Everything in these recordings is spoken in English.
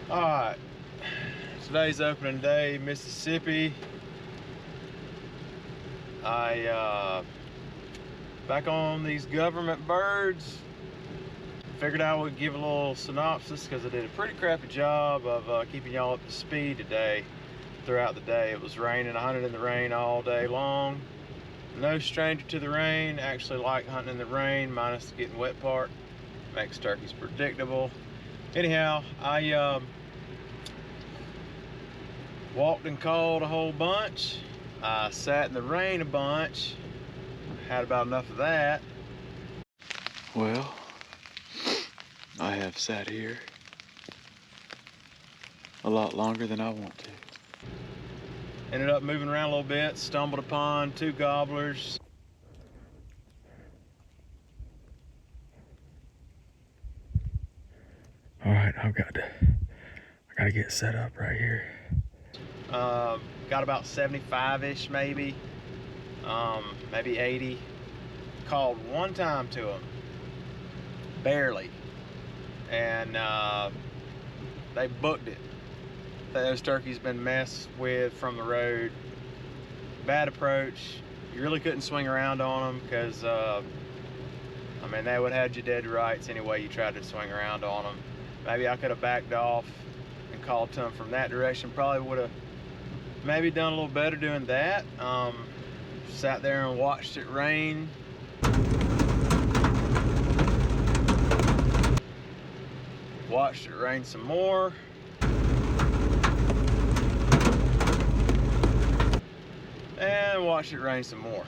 Alright, today's opening day, Mississippi. Back on these government birds. Figured I would give a little synopsis because I did a pretty crappy job of keeping y'all up to speed today. Throughout the day, it was raining. I hunted in the rain all day long. No stranger to the rain. Actually like hunting in the rain, minus the getting wet part. Makes turkeys predictable. Anyhow, I walked and called a whole bunch. I sat in the rain a bunch. Had about enough of that. Well, I have sat here a lot longer than I want to. Ended up moving around a little bit, stumbled upon 2 gobblers. All right, I gotta get set up right here. Got about 75-ish maybe, maybe 80. Called one time to them, barely, and they booked it. Those turkeys been messed with from the road. Bad approach. You really couldn't swing around on them because I mean, they would have had you dead to rights any way you tried to swing around on them. Maybe I could have backed off and called to them from that direction. Probably would have maybe done a little better doing that. Sat there and watched it rain. Watched it rain some more. And watched it rain some more.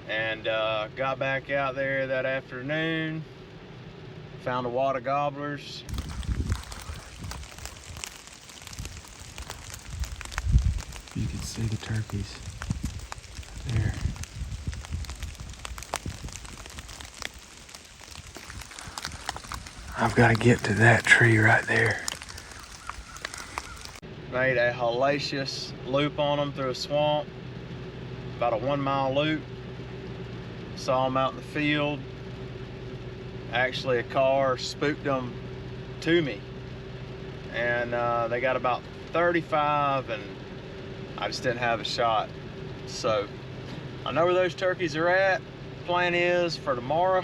And got back out there that afternoon. Found a wad of gobblers. You can see the turkeys there. I've got to get to that tree right there. Made a hellacious loop on them through a swamp, about a 1-mile loop. Saw them out in the field. Actually, a car spooked them to me, and they got about 35, and I just didn't have a shot. So I know where those turkeys are at. Plan is for tomorrow,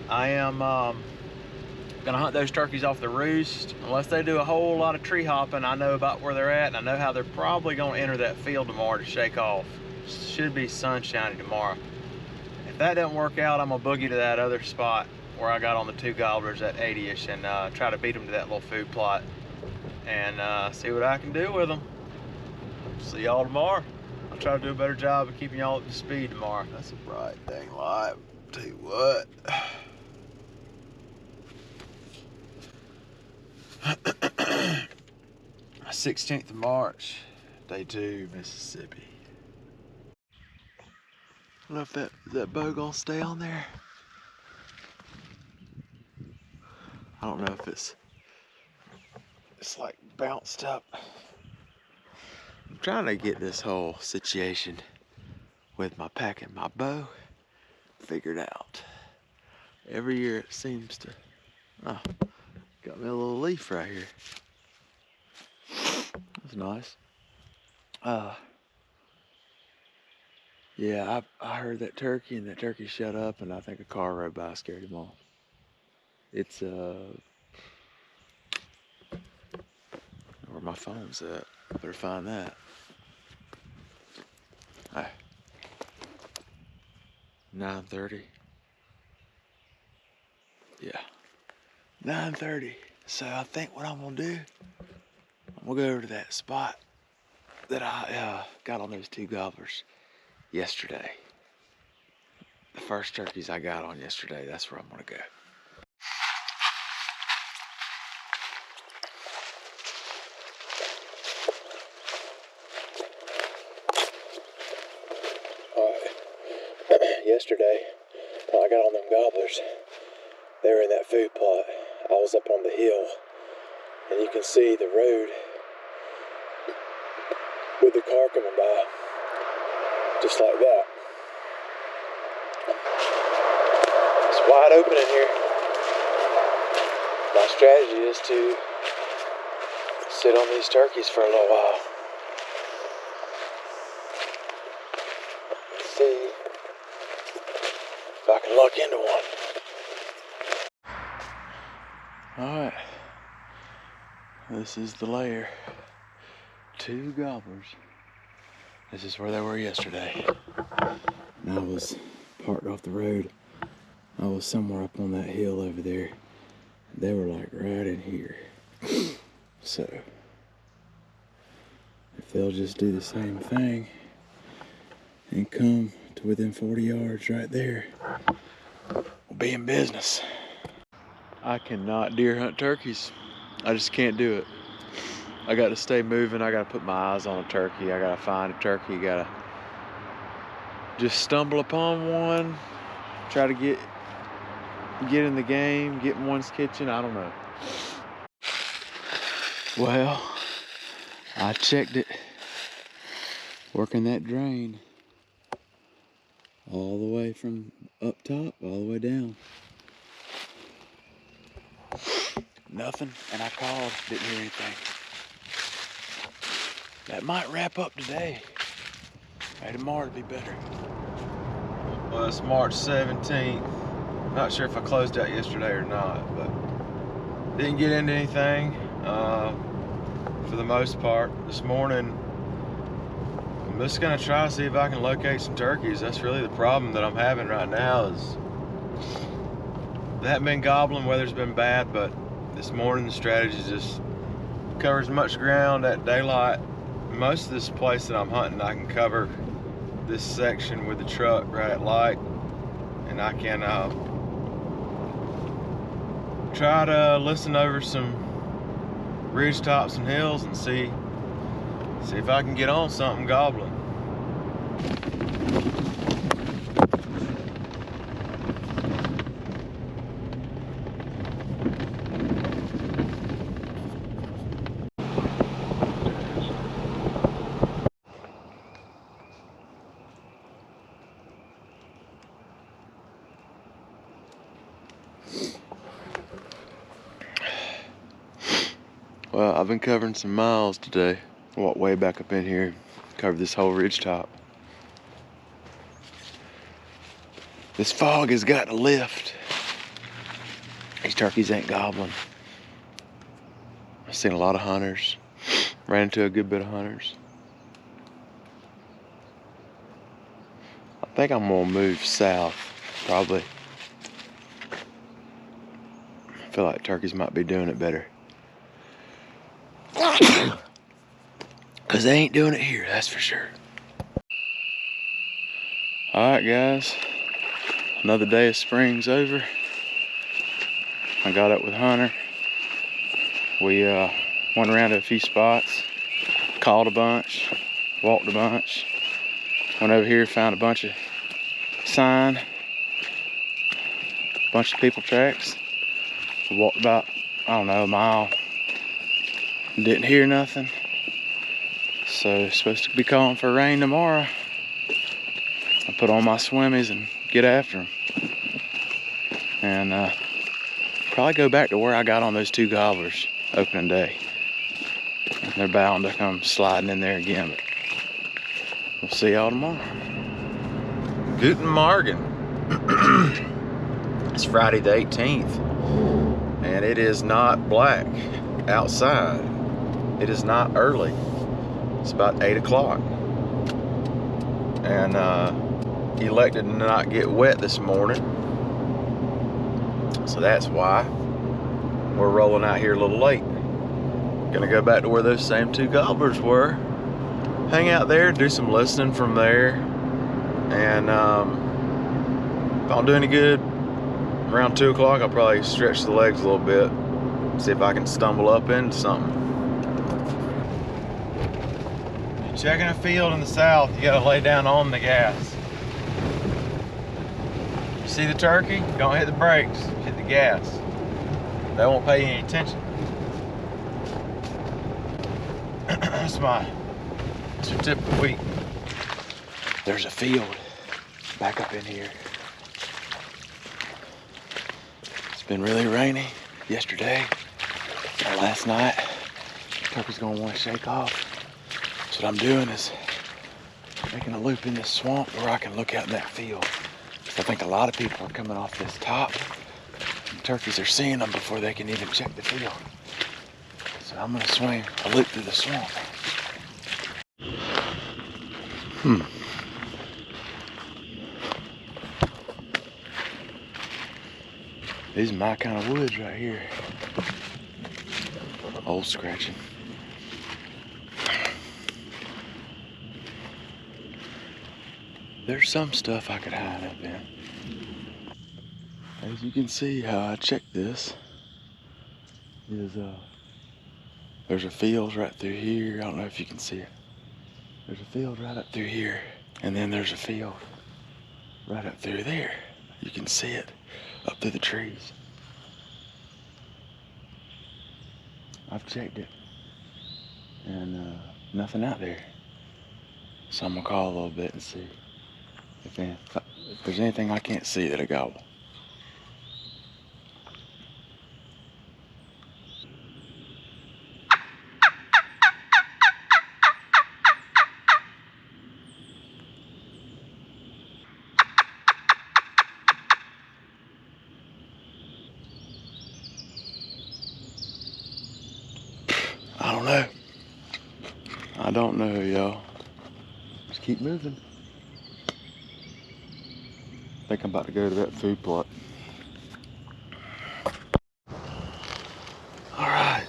I am gonna hunt those turkeys off the roost. Unless they do a whole lot of tree hopping, I know about where they're at, and I know how they're probably gonna enter that field tomorrow to shake off. Should be sunshiny tomorrow. If that doesn't work out, I'm gonna boogie to that other spot where I got on the 2 gobblers at 80-ish and try to beat them to that little food plot and see what I can do with them. See y'all tomorrow. I'll try to do a better job of keeping y'all up to speed tomorrow. That's a bright dang light. Tell you what. 16th of March, day 2, Mississippi. I don't know if that bow gonna stay on there. I don't know if it's like bounced up. I'm trying to get this whole situation with my pack and my bow figured out. Every year it seems to, oh, got me a little leaf right here. That's nice. Yeah, I heard that turkey, and that turkey shut up, and I think a car rode by, scared him off. It's where my phone's at. Better find that. Hey. 9:30. Yeah. 9:30. So I think what I'm gonna do, I'm gonna go over to that spot that I got on those 2 gobblers yesterday. The first turkeys I got on yesterday, that's where I'm gonna go. Yesterday, when I got on them gobblers, they were in that food plot. I was up on the hill, and you can see the road with the car coming by, just like that. It's wide open in here. My strategy is to sit on these turkeys for a little while. Let's see if I can luck into one. Alright. This is the lair. 2 gobblers. This is where they were yesterday. And I was parked off the road. I was somewhere up on that hill over there. They were like right in here. So, if they'll just do the same thing and come to within 40 yards right there, we'll be in business. I cannot deer hunt turkeys. I just can't do it. I got to stay moving. I got to put my eyes on a turkey. I got to find a turkey. Got to just stumble upon one, try to get in the game, get in one's kitchen. I don't know. Well, I checked it, working that drain all the way from up top all the way down. Nothing, and I called, didn't hear anything. That might wrap up today. Maybe tomorrow will be better. Well, it's March 17th. Not sure if I closed out yesterday or not, but didn't get into anything for the most part. This morning, I'm just gonna try to see if I can locate some turkeys. That's really the problem that I'm having right now is they haven't been gobbling, weather's been bad, but this morning the strategy just covers much ground at daylight. Most of this place that I'm hunting, I can cover this section with the truck right at light, and I can try to listen over some ridge tops and hills and see if I can get on something gobbling. Well, I've been covering some miles today. I walked way back up in here, covered this whole ridge top. This fog has got to lift. These turkeys ain't gobbling. I've seen a lot of hunters, ran into a good bit of hunters. I think I'm gonna move south, probably. I feel like turkeys might be doing it better. Cause they ain't doing it here, that's for sure. Alright guys, another day of spring's over. I got up with Hunter. We went around to a few spots, called a bunch, walked a bunch. Went over here, found a bunch of sign, a bunch of people tracks. We walked about, I don't know, a mile. Didn't hear nothing. So it's supposed to be calling for rain tomorrow. I put on my swimmies and get after them. And probably go back to where I got on those 2 gobblers opening day. And they're bound to come sliding in there again. But we'll see y'all tomorrow. Guten Morgen. It's Friday the 18th. And it is not black outside. It is not early. It's about 8 o'clock. And elected to not get wet this morning. So that's why we're rolling out here a little late. Gonna go back to where those same 2 gobblers were. Hang out there, do some listening from there. And if I don't do any good, around 2 o'clock, I'll probably stretch the legs a little bit. See if I can stumble up into something. Checking a field in the south, you gotta lay down on the gas. You see the turkey? Don't hit the brakes, hit the gas. They won't pay you any attention. That's my tip of the week. There's a field back up in here. been really rainy yesterday and last night. Turkey's gonna want to shake off. So what I'm doing is making a loop in this swamp where I can look out in that field. I think a lot of people are coming off this top. And turkeys are seeing them before they can even check the field. So I'm gonna swing a loop through the swamp. These are my kind of woods right here. Old scratching. There's some stuff I could hide up in. As you can see, how I checked this is there's a field right through here. I don't know if you can see it. There's a field right up through here, and then there's a field right up through there. You can see it up through the trees. I've checked it, and nothing out there. So I'm gonna call a little bit and see if there's anything I can't see that I gobble. I don't know. I don't know, y'all. Just keep moving. I think I'm about to go to that food plot. All right,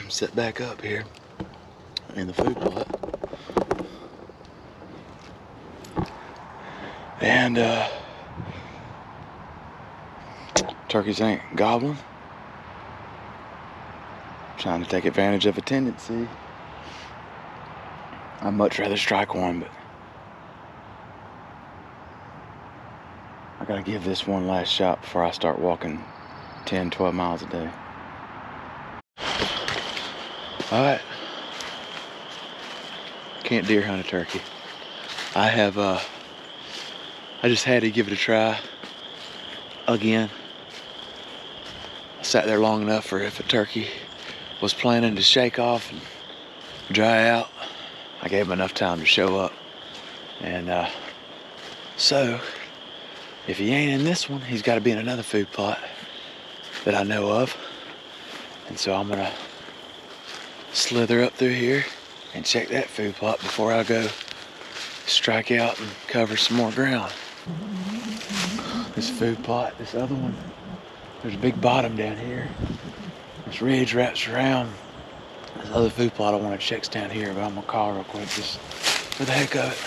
set back up here in the food plot. And turkeys ain't gobbling. Trying to take advantage of a tendency. I'd much rather strike one, but I gotta give this one last shot before I start walking 10, 12 miles a day. All right. Can't deer hunt a turkey. I just had to give it a try again. I sat there long enough for if a turkey was planning to shake off and dry out. I gave him enough time to show up. And so, if he ain't in this one, he's gotta be in another food plot that I know of. And so I'm gonna slither up through here and check that food plot before I go strike out and cover some more ground. This food plot, this other one, there's a big bottom down here. This ridge wraps around. This other food plot I want to check's down here, but I'm gonna call real quick just for the heck of it.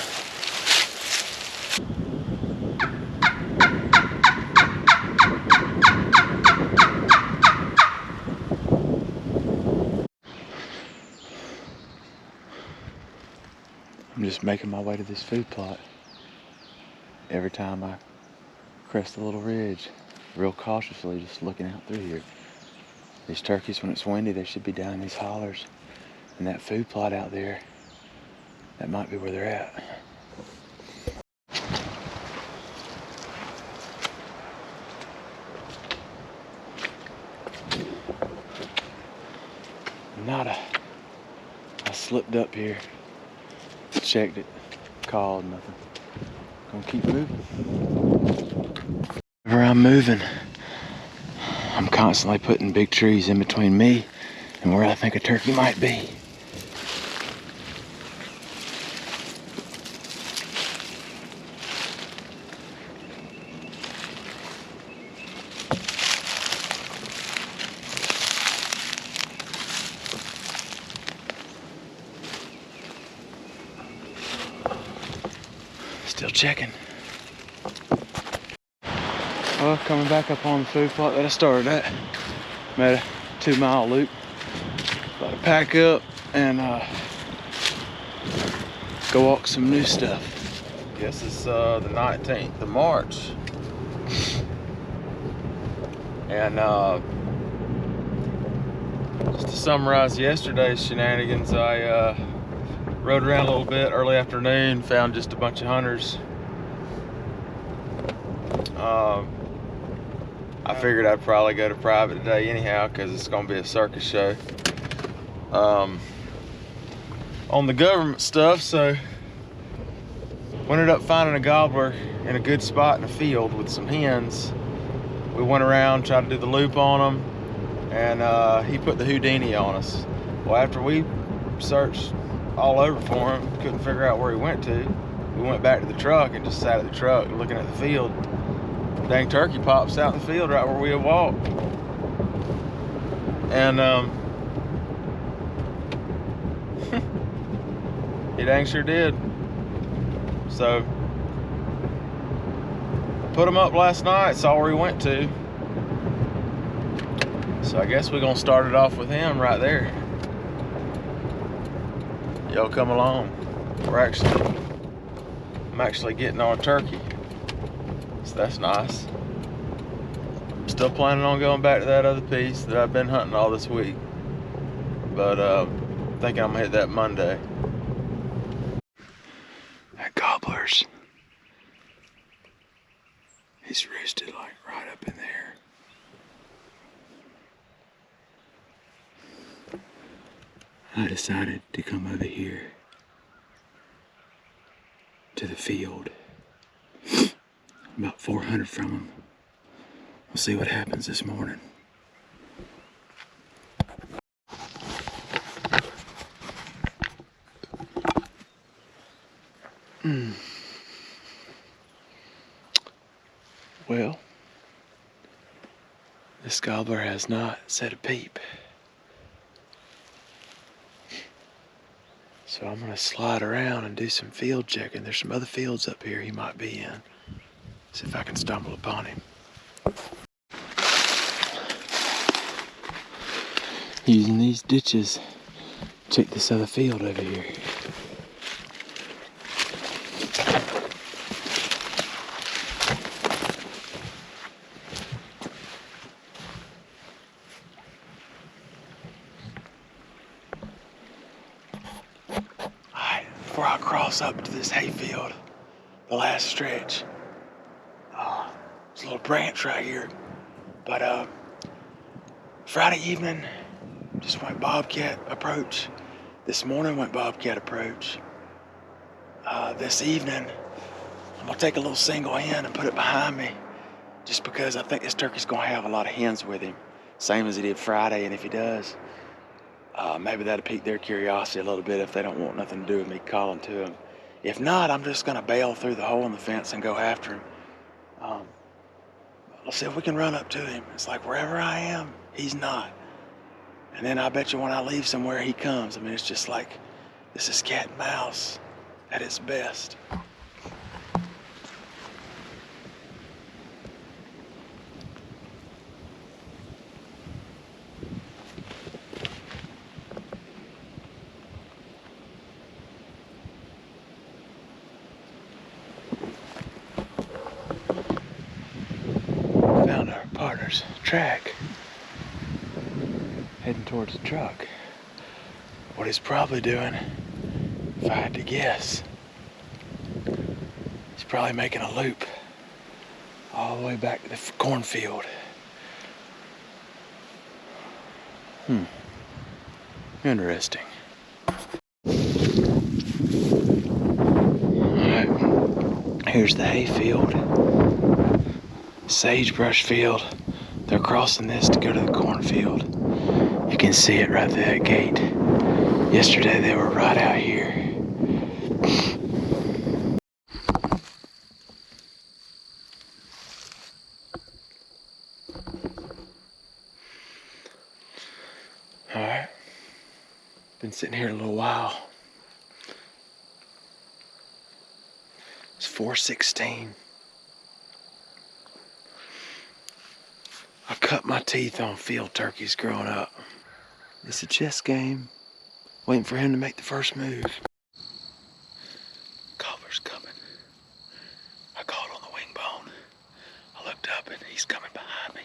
I'm just making my way to this food plot. Every time I crest a little ridge, real cautiously, just looking out through here. These turkeys, when it's windy, they should be down in these hollers. And that food plot out there, that might be where they're at. I slipped up here, checked it, called, nothing. Gonna keep moving. Whenever I'm moving, I'm constantly putting big trees in between me and where I think a turkey might be. Still checking. Well, coming back up on the food plot that I started at. Made a 2-mile loop. About to pack up and go walk some new stuff. Guess it's the 19th of March. And just to summarize yesterday's shenanigans, I rode around a little bit early afternoon, found just a bunch of hunters I figured I'd probably go to private today anyhow because it's gonna be a circus show. On the government stuff, so we ended up finding a gobbler in a good spot in a field with some hens. We went around, tried to do the loop on him, and he put the Houdini on us. Well, after we searched all over for him, couldn't figure out where he went to, we went back to the truck and just sat at the truck looking at the field. Dang turkey pops out in the field right where we had walked. And he dang sure did. So put him up last night, saw where he went to. So I guess we're gonna start it off with him right there. Y'all come along. I'm actually getting on a turkey. So that's nice. I'm still planning on going back to that other piece that I've been hunting all this week. But thinking I'm gonna hit that Monday. That gobbler's, he's roosted like right up in there. I decided to come over here to the field, about 400 from him. We'll see what happens this morning. Well, this gobbler has not said a peep. So I'm gonna slide around and do some field checking. There's some other fields up here he might be in. See if I can stumble upon him. Using these ditches, check this other field over here. Alright, before I cross up to this hayfield, the last stretch, there's a little branch right here. But Friday evening, just went bobcat approach. This morning went bobcat approach. This evening, I'm gonna take a little single hen and put it behind me, just because I think this turkey's gonna have a lot of hens with him, same as he did Friday. And if he does, maybe that'll pique their curiosity a little bit if they don't want nothing to do with me calling to them. If not, I'm just gonna bail through the hole in the fence and go after him. Let's see if we can run up to him. It's like wherever I am, he's not. And then I bet you when I leave somewhere, he comes. I mean, it's just like, this is cat and mouse at its best. Found our partner's track, heading towards the truck. What he's probably doing, if I had to guess, he's probably making a loop all the way back to the cornfield. Interesting. Alright, here's the hayfield, sagebrush field. They're crossing this to go to the cornfield. You can see it right there at that gate. Yesterday they were right out here. Alright, been sitting here a little while. It's 4:16. I cut my teeth on field turkeys growing up. It's a chess game, waiting for him to make the first move. Gobbler's coming. I caught on the wing bone. I looked up and he's coming behind me.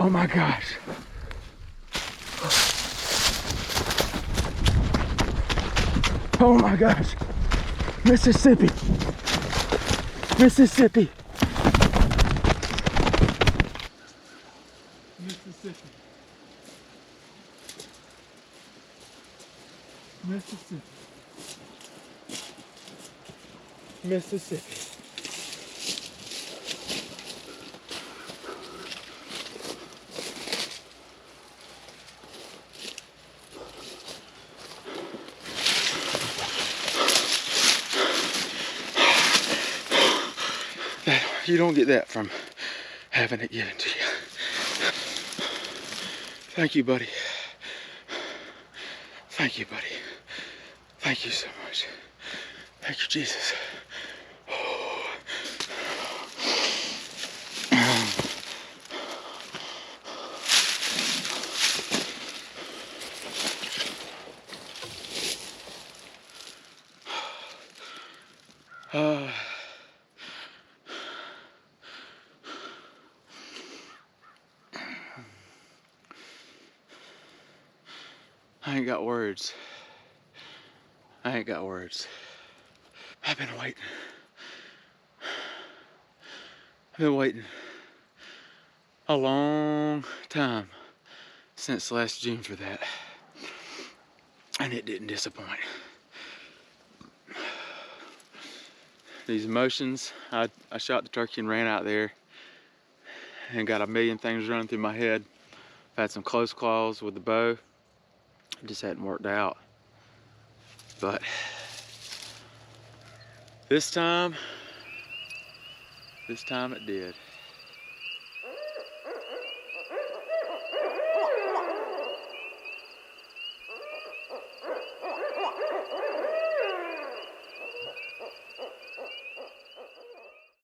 Oh my gosh. Oh my gosh. Mississippi. Mississippi. Mississippi. Mississippi. Mississippi. You don't get that from having it given to you. Thank you, buddy. Thank you, buddy. Thank you so much. Thank you, Jesus. I ain't got words. I ain't got words. I've been waiting. I've been waiting a long time since last June for that. And it didn't disappoint. These emotions, I shot the turkey and ran out there and got a million things running through my head. I've had some close calls with the bow. It just hadn't worked out. But this time it did.